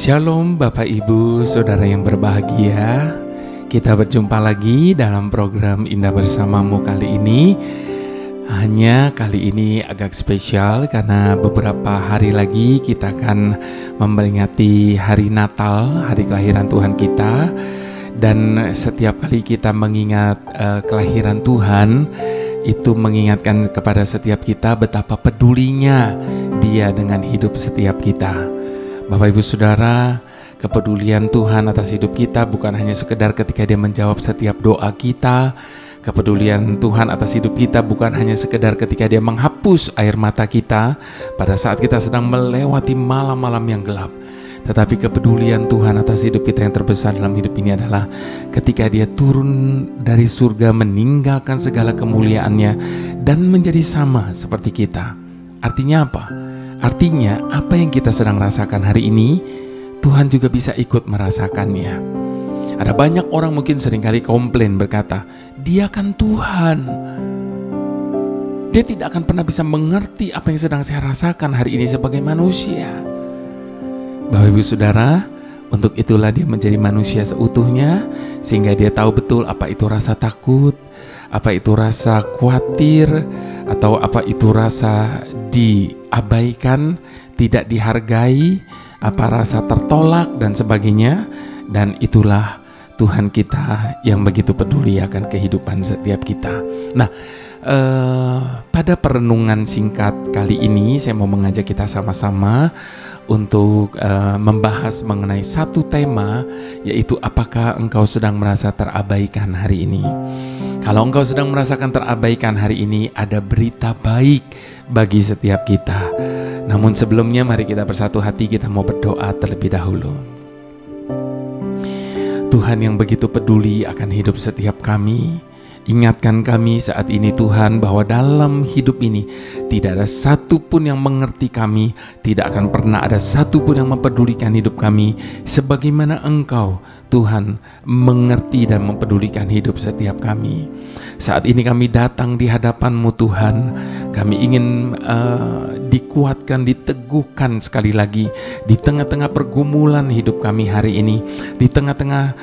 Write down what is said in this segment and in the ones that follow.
Shalom Bapak Ibu Saudara yang berbahagia. Kita berjumpa lagi dalam program Indah Bersamamu kali ini. Hanya kali ini agak spesial karena beberapa hari lagi kita akan memperingati hari Natal, hari kelahiran Tuhan kita. Dan setiap kali kita mengingat kelahiran Tuhan, itu mengingatkan kepada setiap kita betapa pedulinya Dia dengan hidup setiap kita. Bapak Ibu Saudara, kepedulian Tuhan atas hidup kita bukan hanya sekedar ketika Dia menjawab setiap doa kita. Kepedulian Tuhan atas hidup kita bukan hanya sekedar ketika Dia menghapus air mata kita pada saat kita sedang melewati malam-malam yang gelap. Tetapi kepedulian Tuhan atas hidup kita yang terbesar dalam hidup ini adalah ketika Dia turun dari surga, meninggalkan segala kemuliaannya dan menjadi sama seperti kita. Artinya apa? Artinya apa yang kita sedang rasakan hari ini, Tuhan juga bisa ikut merasakannya. Ada banyak orang mungkin seringkali komplain berkata, Dia kan Tuhan. Dia tidak akan pernah bisa mengerti apa yang sedang saya rasakan hari ini sebagai manusia. Bapak Ibu Saudara, untuk itulah Dia menjadi manusia seutuhnya, sehingga Dia tahu betul apa itu rasa takut, apa itu rasa khawatir, atau apa itu rasa diabaikan, tidak dihargai, apa rasa tertolak dan sebagainya. Dan itulah Tuhan kita yang begitu peduli akan kehidupan setiap kita. Nah, pada perenungan singkat kali ini saya mau mengajak kita sama-sama untuk membahas mengenai satu tema, yaitu apakah engkau sedang merasa terabaikan hari ini. Kalau engkau sedang merasakan terabaikan hari ini, ada berita baik bagi setiap kita. Namun sebelumnya mari kita bersatu hati, kita mau berdoa terlebih dahulu. Tuhan yang begitu peduli akan hidup setiap kami, ingatkan kami saat ini Tuhan bahwa dalam hidup ini tidak ada satupun yang mengerti kami, tidak akan pernah ada satupun yang mempedulikan hidup kami sebagaimana Engkau Tuhan mengerti dan mempedulikan hidup setiap kami. Saat ini kami datang di hadapan-Mu Tuhan, kami ingin dikuatkan, diteguhkan sekali lagi di tengah-tengah pergumulan hidup kami hari ini, di tengah-tengah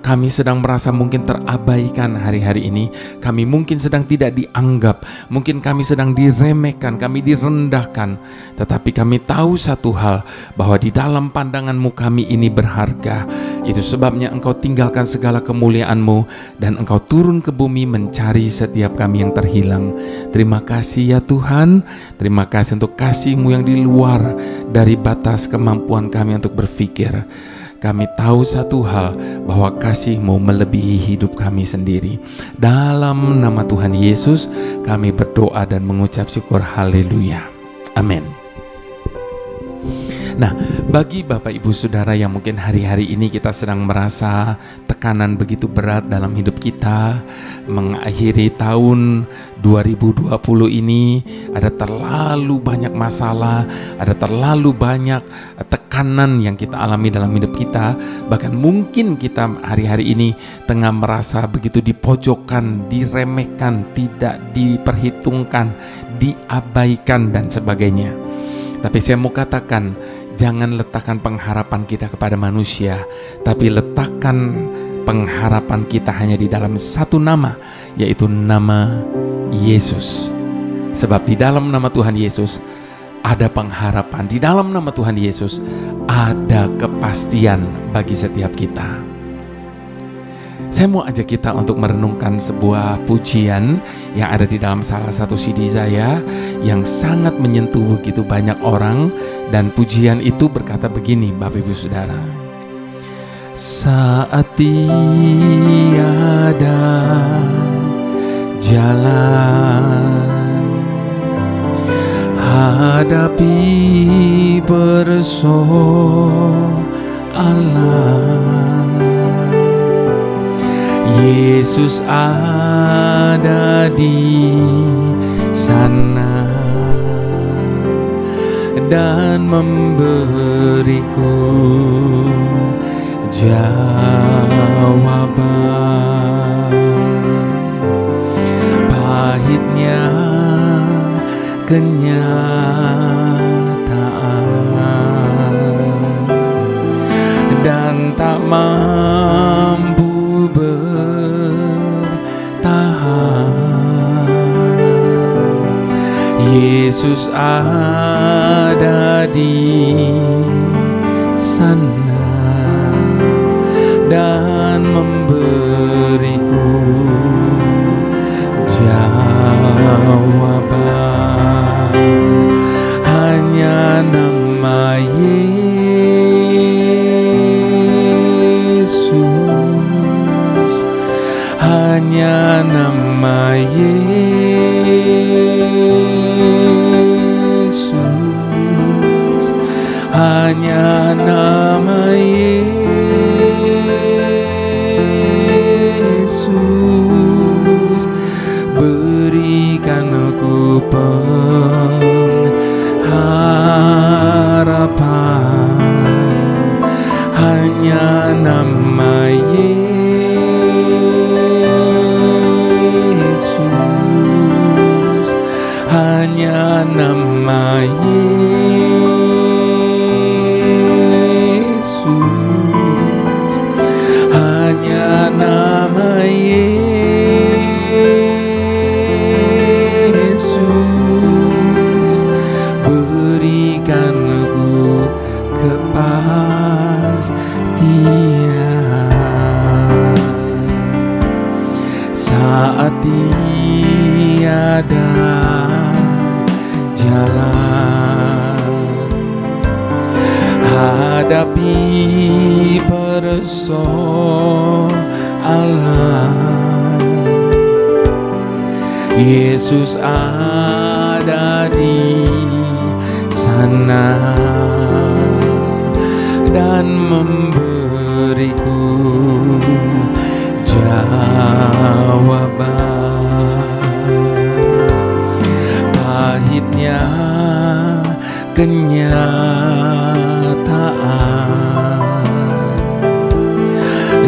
kami sedang merasa mungkin terabaikan hari-hari ini, kami mungkin sedang tidak dianggap, mungkin kami sedang diremehkan, kami direndahkan, tetapi kami tahu satu hal, bahwa di dalam pandangan-Mu kami ini berharga. Itu sebabnya Engkau tinggalkan segala kemuliaan-Mu dan Engkau turun ke bumi mencari setiap kami yang terhilang. Terima kasih ya Tuhan, terima kasih untuk kasih-Mu yang di luar dari batas kemampuan kami untuk berpikir. Kami tahu satu hal, bahwa kasih-Mu melebihi hidup kami sendiri. Dalam nama Tuhan Yesus kami berdoa dan mengucap syukur. Haleluya. Amin. Nah, bagi Bapak Ibu Saudara yang mungkin hari-hari ini kita sedang merasa tekanan begitu berat dalam hidup kita, mengakhiri tahun 2020 ini, ada terlalu banyak masalah, ada terlalu banyak tekanan yang kita alami dalam hidup kita. Bahkan mungkin kita hari-hari ini tengah merasa begitu dipojokkan, diremehkan, tidak diperhitungkan, diabaikan dan sebagainya. Tapi saya mau katakan, jangan letakkan pengharapan kita kepada manusia, tapi letakkan pengharapan kita hanya di dalam satu nama, yaitu nama Yesus. Sebab di dalam nama Tuhan Yesus ada pengharapan, di dalam nama Tuhan Yesus ada kepastian bagi setiap kita. Saya mau ajak kita untuk merenungkan sebuah pujian yang ada di dalam salah satu CD saya yang sangat menyentuh begitu banyak orang, dan pujian itu berkata begini, Bapak Ibu Saudara. Saat tiada jalan, hadapi persoalan, Yesus ada di sana dan memberiku jawaban. Pahitnya kenyataan mampu bertahan. Yesus ada di sana dan memberiku jawaban. Hanya nama Yesus, hanya nama Yesus, hanya nama Yesus, berikan aku pengharapan. Hanya nama Yesus, hanya nama Yesus, hanya nama Yesus, berikan aku kepastian. Saat tiada jalan, hadapi persoalan, Yesus ada di sana dan memberiku jawaban. Pahitnya kenyataan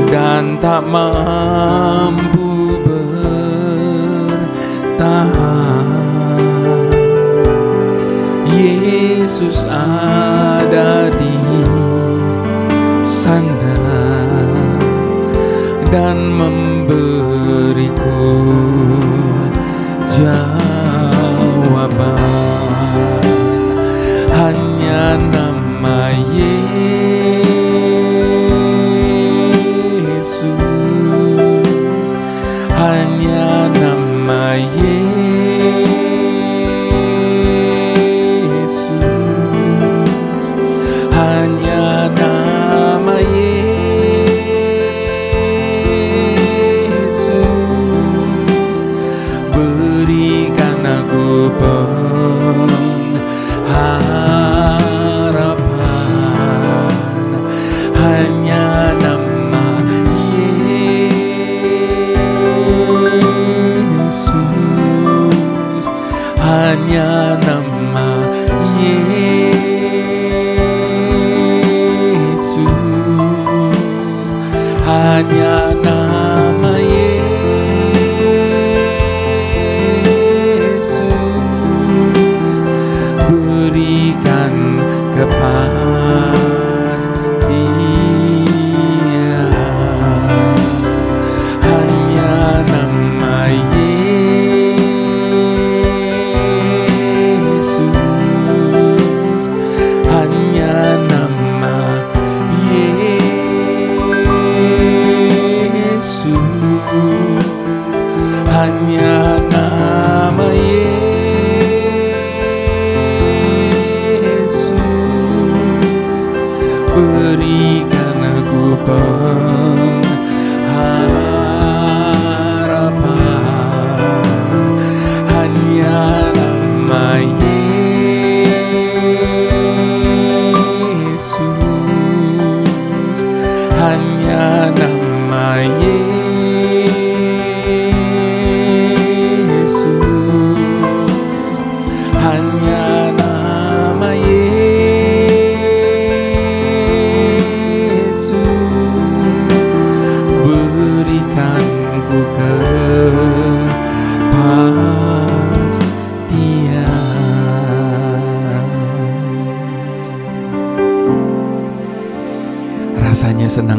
dan tak mampu bertahan. Yesus ada di sana dan memberiku jawaban. Hanya nama Yesus, hanya nama Yesus, hanya nama Yesus, berikan aku pengharapan. Hanya nama Yesus, hanya nama Yesus, hanya nama Yesus, berikan kepastian. Hanya nama Yesus, hanya nama Yesus,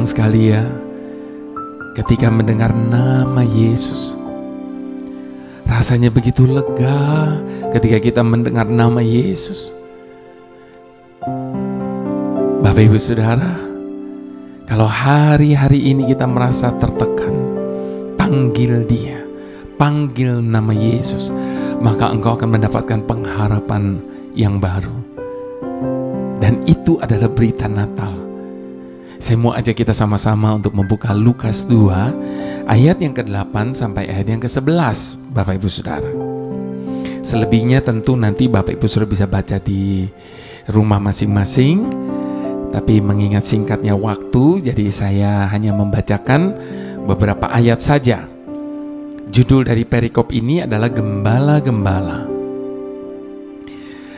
Senang sekali ya ketika mendengar nama Yesus. Rasanya begitu lega ketika kita mendengar nama Yesus. Bapak Ibu Saudara, kalau hari-hari ini kita merasa tertekan, panggil Dia, panggil nama Yesus, maka engkau akan mendapatkan pengharapan yang baru. Dan itu adalah berita Natal. Saya mau ajak kita sama-sama untuk membuka Lukas 2 ayat yang ke-8 sampai ayat yang ke-11, Bapak Ibu Saudara. Selebihnya tentu nanti Bapak Ibu Saudara bisa baca di rumah masing-masing, tapi mengingat singkatnya waktu, jadi saya hanya membacakan beberapa ayat saja. Judul dari perikop ini adalah Gembala-Gembala.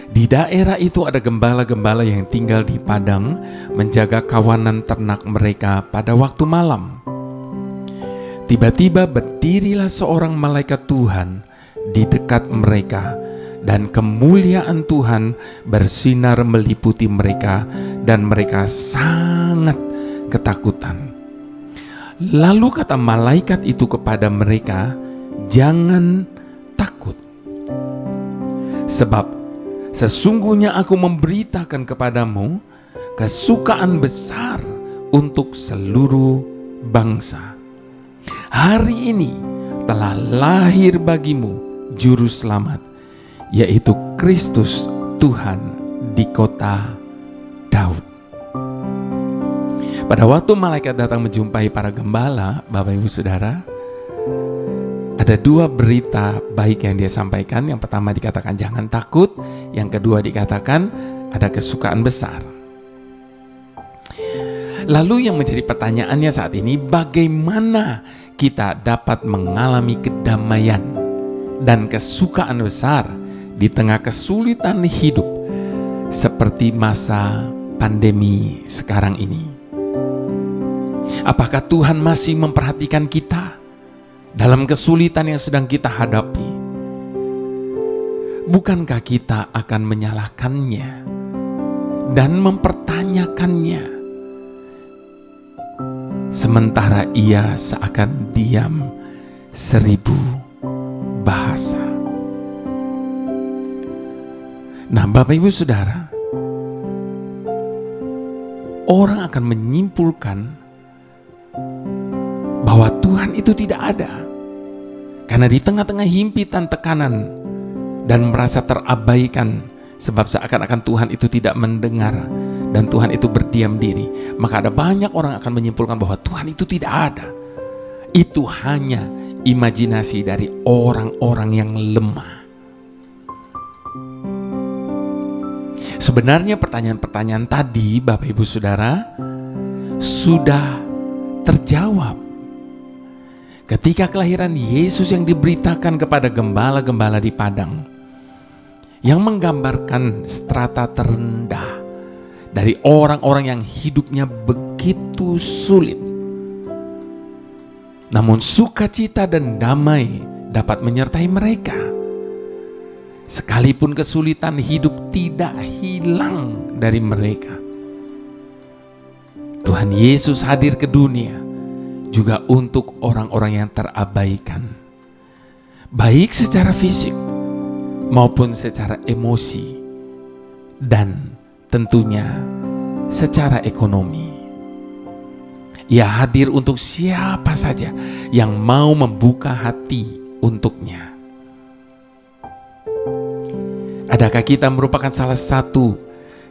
Di daerah itu ada gembala-gembala yang tinggal di padang menjaga kawanan ternak mereka pada waktu malam. Tiba-tiba berdirilah seorang malaikat Tuhan di dekat mereka, dan kemuliaan Tuhan bersinar meliputi mereka, dan mereka sangat ketakutan. Lalu kata malaikat itu kepada mereka, "Jangan takut, sebab sesungguhnya aku memberitakan kepadamu kesukaan besar untuk seluruh bangsa. Hari ini telah lahir bagimu Juru Selamat, yaitu Kristus Tuhan di kota Daud." Pada waktu malaikat datang menjumpai para gembala, Bapak Ibu Saudara, ada dua berita baik yang dia sampaikan. Yang pertama dikatakan jangan takut, yang kedua dikatakan ada kesukaan besar. Lalu yang menjadi pertanyaannya saat ini, bagaimana kita dapat mengalami kedamaian dan kesukaan besar di tengah kesulitan hidup seperti masa pandemi sekarang ini? Apakah Tuhan masih memperhatikan kita dalam kesulitan yang sedang kita hadapi? Bukankah kita akan menyalahkannya dan mempertanyakannya, sementara Ia seakan diam 1000 bahasa? Nah, Bapak Ibu Saudara, orang akan menyimpulkan bahwa Tuhan itu tidak ada, karena di tengah-tengah himpitan tekanan dan merasa terabaikan, sebab seakan-akan Tuhan itu tidak mendengar dan Tuhan itu berdiam diri, maka ada banyak orang akan menyimpulkan bahwa Tuhan itu tidak ada. Itu hanya imajinasi dari orang-orang yang lemah. Sebenarnya pertanyaan-pertanyaan tadi, Bapak Ibu Saudara, sudah terjawab ketika kelahiran Yesus yang diberitakan kepada gembala-gembala di padang, yang menggambarkan strata terendah dari orang-orang yang hidupnya begitu sulit. Namun sukacita dan damai dapat menyertai mereka. Sekalipun kesulitan hidup tidak hilang dari mereka. Tuhan Yesus hadir ke dunia juga untuk orang-orang yang terabaikan, baik secara fisik maupun secara emosi, dan tentunya secara ekonomi. Ia hadir untuk siapa saja yang mau membuka hati untuknya. Adakah kita merupakan salah satu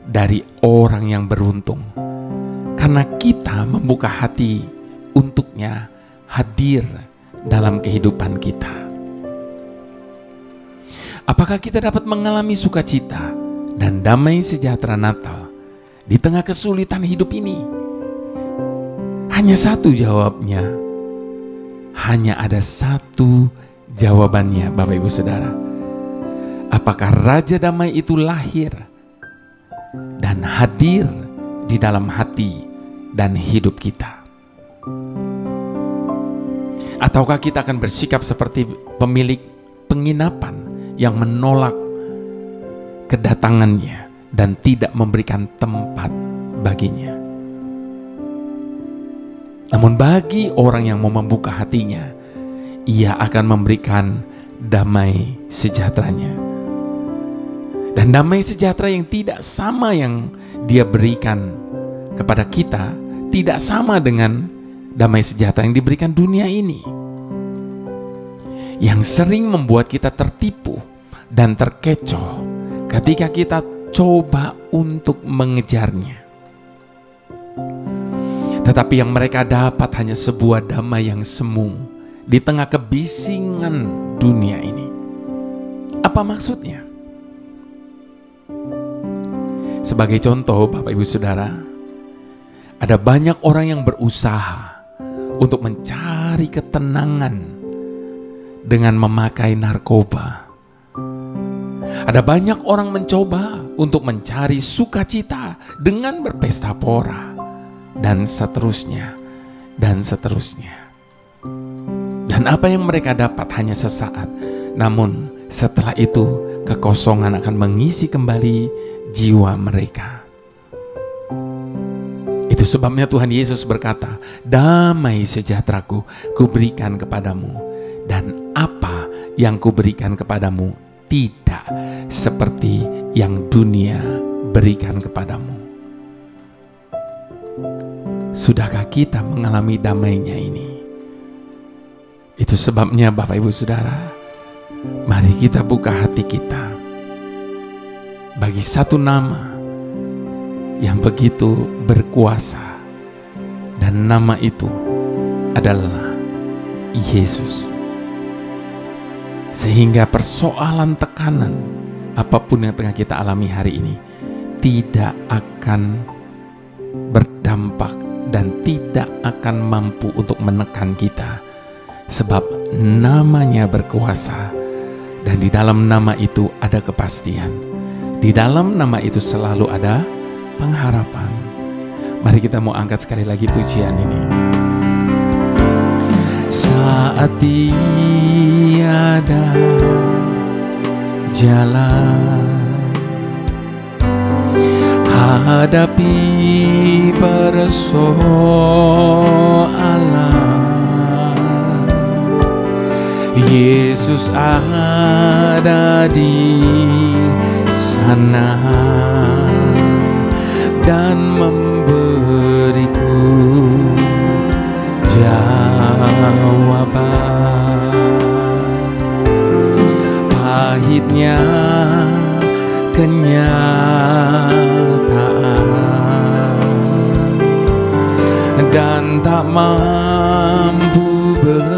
dari orang yang beruntung karena kita membuka hati untuknya hadir dalam kehidupan kita? Apakah kita dapat mengalami sukacita dan damai sejahtera Natal di tengah kesulitan hidup ini? Hanya satu jawabnya. Hanya ada satu jawabannya, Bapak Ibu Saudara. Apakah Raja Damai itu lahir dan hadir di dalam hati dan hidup kita? Ataukah kita akan bersikap seperti pemilik penginapan yang menolak kedatangannya dan tidak memberikan tempat baginya? Namun bagi orang yang mau membuka hatinya, Ia akan memberikan damai sejahteranya. Dan damai sejahtera yang tidak sama yang Dia berikan kepada kita, tidak sama dengan damai sejahtera yang diberikan dunia ini, yang sering membuat kita tertipu dan terkecoh ketika kita coba untuk mengejarnya. Tetapi yang mereka dapat hanya sebuah damai yang semu di tengah kebisingan dunia ini. Apa maksudnya? Sebagai contoh, Bapak Ibu Saudara, ada banyak orang yang berusaha untuk mencari ketenangan dengan memakai narkoba. Ada banyak orang mencoba untuk mencari sukacita dengan berpesta pora, dan seterusnya, dan seterusnya. Dan apa yang mereka dapat hanya sesaat, namun setelah itu kekosongan akan mengisi kembali jiwa mereka. Itu sebabnya Tuhan Yesus berkata, damai sejahteraku kuberikan kepadamu, dan apa yang kuberikan kepadamu tidak seperti yang dunia berikan kepadamu. Sudahkah kita mengalami damainya ini? Itu sebabnya Bapak Ibu Saudara, mari kita buka hati kita bagi satu nama yang begitu berkuasa, dan nama itu adalah Yesus. Sehingga persoalan tekanan apapun yang tengah kita alami hari ini tidak akan berdampak dan tidak akan mampu untuk menekan kita, sebab namanya berkuasa, dan di dalam nama itu ada kepastian. Di dalam nama itu selalu ada pengharapan. Mari kita mau angkat sekali lagi pujian ini. Saat tiada jalan, hadapi persoalan, Yesus ada di sana dan memberiku jawaban. Pahitnya kenyataan dan tak mampu bertahan,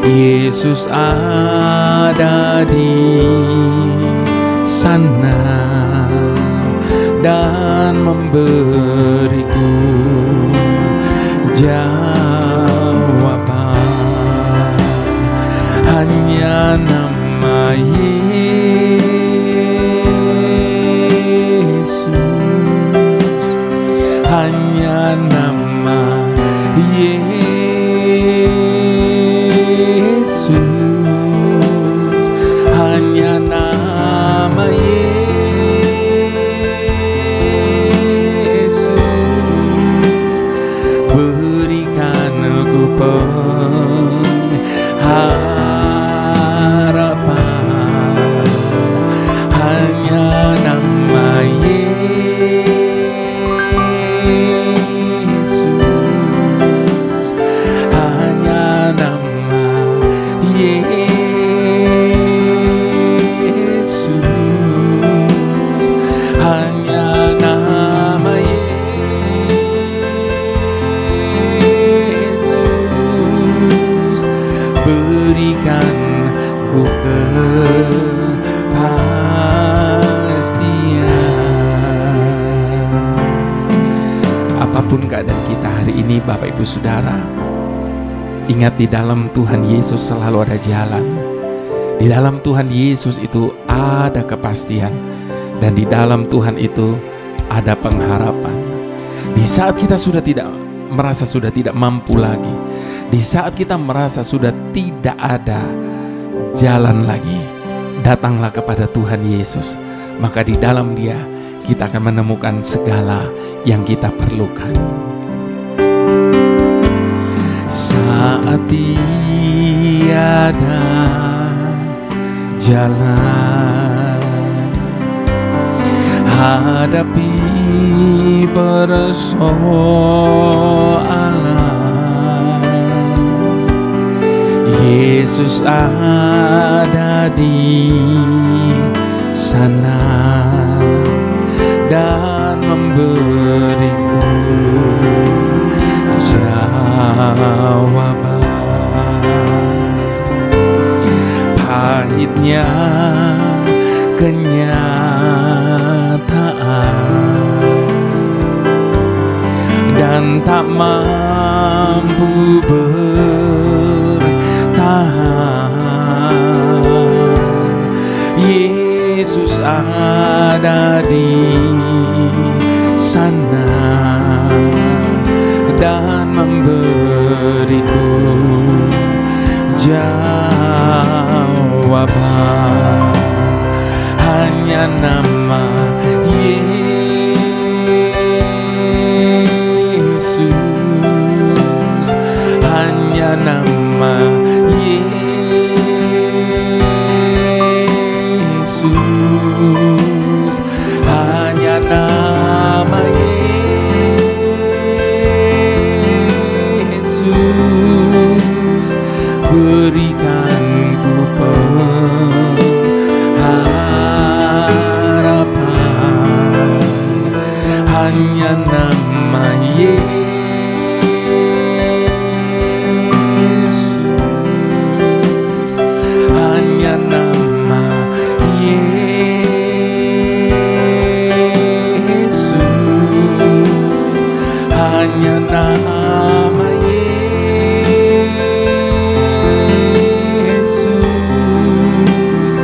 Yesus ada di sana dan memberiku jawaban. Hanya nama Yesus, hanya nama Yesus, hanya nama Yesus, berikan aku pengharapan. Hanya nama Yesus, hanya nama Yesus, hanya nama Yesus, berikan ku kepastian. Apapun keadaan kita hari ini, Bapak Ibu Saudara, ingat di dalam Tuhan Yesus selalu ada jalan. Di dalam Tuhan Yesus itu ada kepastian, dan di dalam Tuhan itu ada pengharapan. Di saat kita sudah merasa sudah tidak mampu lagi, di saat kita merasa sudah tidak ada jalan lagi, datanglah kepada Tuhan Yesus. Maka di dalam Dia kita akan menemukan segala yang kita perlukan. Saat tiada jalan, hadapi persoalan, Yesus ada di sana dan memberiku jawaban. Pahitnya kenyataan dan tak mampu bertahan, Yesus ada di sana dan memberiku jawaban. Hanya nama Yesus, hanya nama Yesus, hanya nama Yesus, berikan ku pengharapan. Hanya nama Yesus, hanya nama Yesus, hanya nama Yesus,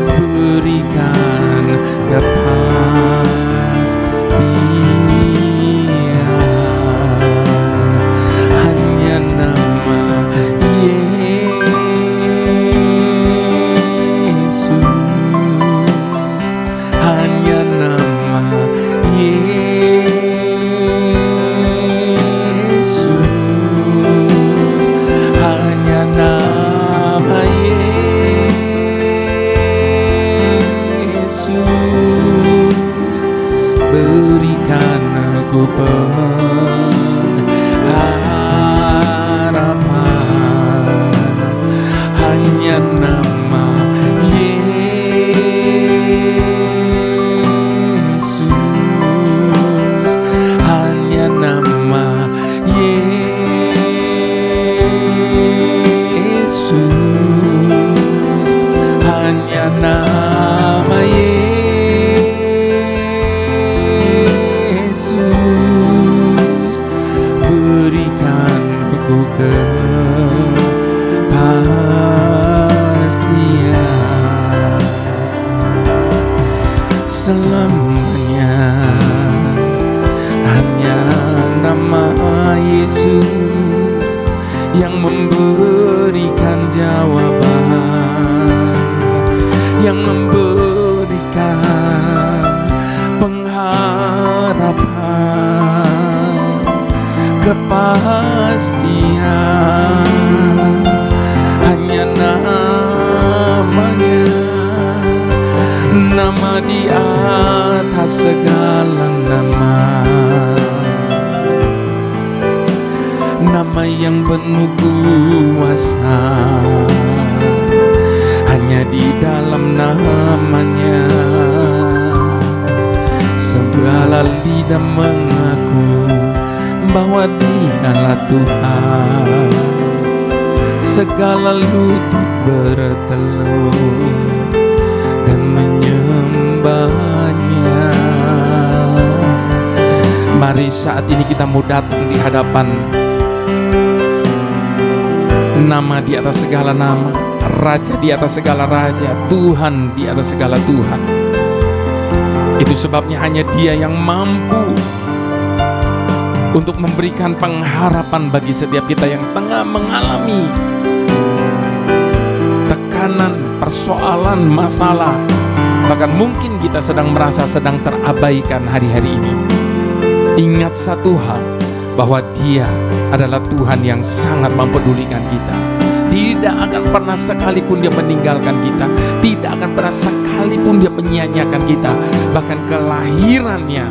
berikan kepastian. Hanya nama Yesus, hanya nama Yesus, hanya nama Yesus, berikan aku pengharapan. Hanya nama Yesus, hanya nama Yesus, hanya nama Yesus, berikan aku kepastian. Selamanya hanya nama Yesus yang memberikan jawaban, yang memberikan pengharapan, kepastian. Hanya namanya, nama di atas segala nama, nama yang penuh kuasa. Hanya di dalam namanya segala lidah mengaku bahwa Dialah Tuhan. Segala lutut bertelur dan menyembahnya. Mari saat ini kita mau datang di hadapan nama di atas segala nama, Raja di atas segala raja, Tuhan di atas segala Tuhan. Itu sebabnya hanya Dia yang mampu untuk memberikan pengharapan bagi setiap kita yang tengah mengalami tekanan, persoalan, masalah. Bahkan mungkin kita sedang merasa sedang terabaikan hari-hari ini. Ingat satu hal, bahwa Dia adalah Tuhan yang sangat mempedulikan kita. Tidak akan pernah sekalipun Dia meninggalkan kita. Tidak akan pernah sekalipun Dia menyia-nyiakan kita. Bahkan kelahirannya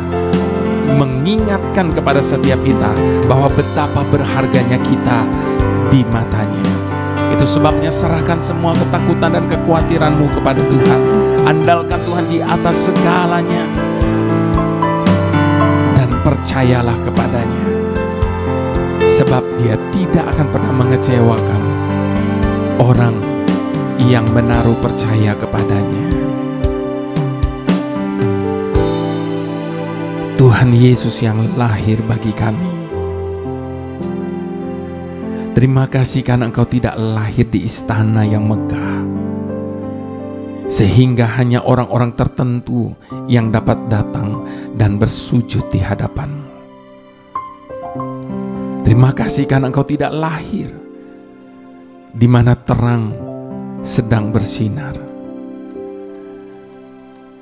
mengingatkan kepada setiap kita bahwa betapa berharganya kita di matanya. Itu sebabnya serahkan semua ketakutan dan kekhawatiranmu kepada Tuhan. Andalkan Tuhan di atas segalanya. Dan percayalah kepadanya. Sebab Dia tidak akan pernah mengecewakan orang yang menaruh percaya kepadanya. Tuhan Yesus yang lahir bagi kami. Terima kasih karena Engkau tidak lahir di istana yang megah, sehingga hanya orang-orang tertentu yang dapat datang dan bersujud di hadapan-Mu. Terima kasih karena Engkau tidak lahir di mana terang sedang bersinar,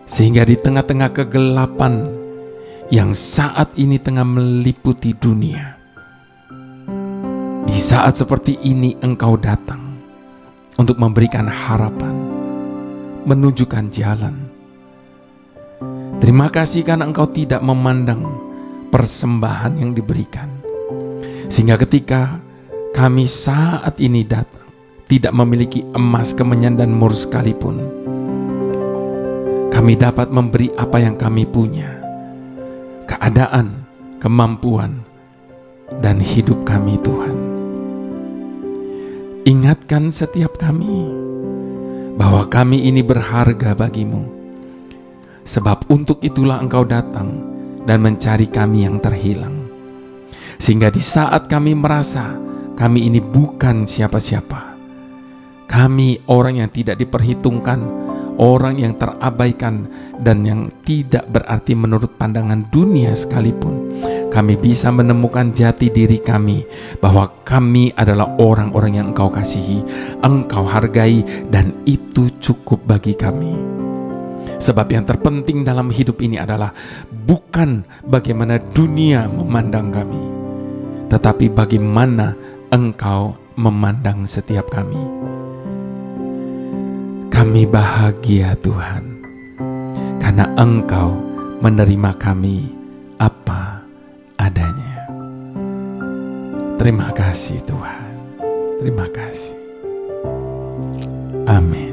sehingga di tengah-tengah kegelapan yang saat ini tengah meliputi dunia, di saat seperti ini Engkau datang untuk memberikan harapan, menunjukkan jalan. Terima kasih karena Engkau tidak memandang persembahan yang diberikan, sehingga ketika kami saat ini datang tidak memiliki emas, kemenyan, dan mur sekalipun, kami dapat memberi apa yang kami punya, keadaan, kemampuan, dan hidup kami Tuhan. Ingatkan setiap kami bahwa kami ini berharga bagi-Mu, sebab untuk itulah Engkau datang dan mencari kami yang terhilang. Sehingga di saat kami merasa kami ini bukan siapa-siapa, kami orang yang tidak diperhitungkan, orang yang terabaikan, dan yang tidak berarti menurut pandangan dunia sekalipun, kami bisa menemukan jati diri kami bahwa kami adalah orang-orang yang Engkau kasihi, Engkau hargai, dan itu cukup bagi kami. Sebab yang terpenting dalam hidup ini adalah bukan bagaimana dunia memandang kami, tetapi bagaimana Engkau memandang setiap kami. Kami bahagia Tuhan, karena Engkau menerima kami apa adanya. Terima kasih Tuhan. Terima kasih. Amin.